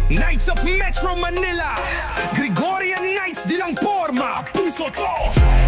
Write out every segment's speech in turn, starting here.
Knights of Metro Manila, Gregorian Knights, di lang forma, puso to.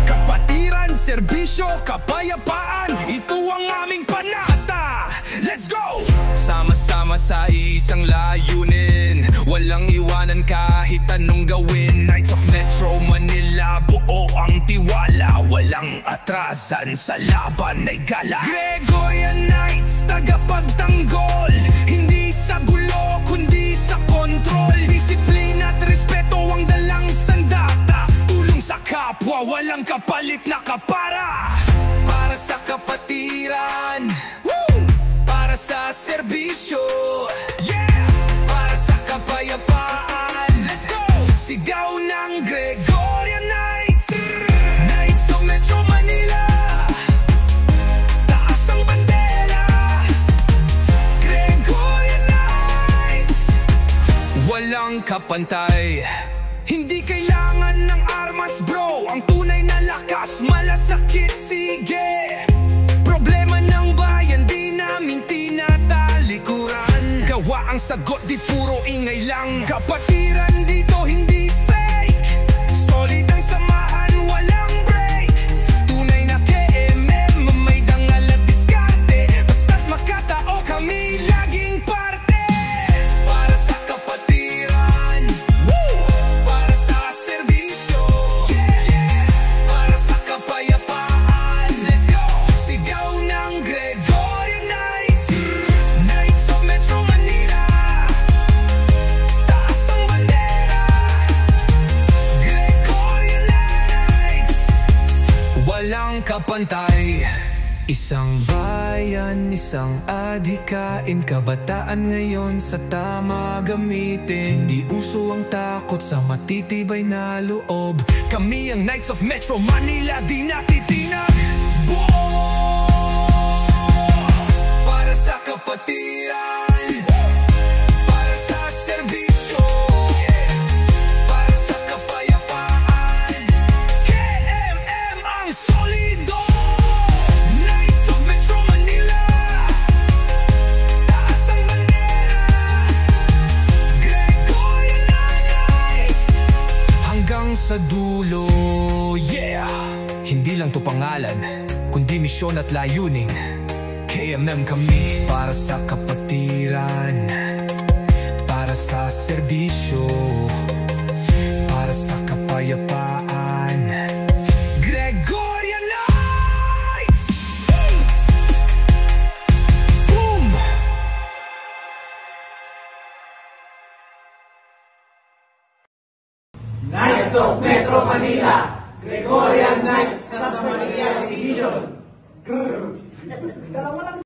Kapatiran, serbisyo, kapayapaan, ito ang aming panata. Let's go! Sama-sama sa isang layunin, walang iwanan kahit anong gawin. Knights of Metro Manila, buo ang tiwala, walang atrasan, sa laban ay gala. Gregorian Knights, tagapagtanggol, hindi sa gulo kundi sa kontrol. Disiplina at respeto ang dalang sandata, tulong sa kapwa, walang kapalit na kapara. Para sa kapatiran, para sa serbisyo, para sa kapayapaan, let's go! Sigaw ng Gregorian Knights, Knights of Metro Manila, taas ang bandera, Gregorian Knights, walang kapantay. Hindi kailangan ng armas bro, ang tunay na lakas, malasakit, sige. Problema ng bayan, di namin tinatalikuran. Gawa ang sagot, di puro ingay lang. Kapatiran dito, hindi fake. Solid ang samahan, walang break. Tunay na KMM, may dangal at diskarte. Basta't makatao kami, laging parte. Para sa kapatiran, para sa serbisyo, para sa kapayapaan, let's go! Sigaw ng Gregorian Knights, Knights of Metro Manila, taas ang bandera, Gregorian Knights, walang kapantay. Isang bayan, isang adhikain, kabataan ngayon sa tama gamitin. Hindi uso ang takot sa matitibay na loob. Kami ang Knights of Metro Manila, di natitinag. Buo para sa kapatiran, para sa serbisyo, para sa kapayapaan. KMM ang solido. Knights of Metro Manila, taas ang bandera, Gregorian Knights, hanggang sa dulo, Hindi lang to pangalan, kundi misyon at layunin. KMM kami, para sa kapatiran, para sa serbisyo, para sa kapayapaan. Gregorian Knights! Boom! Knights of Metro Manila, Gregorian Knights, Santa Maria Division.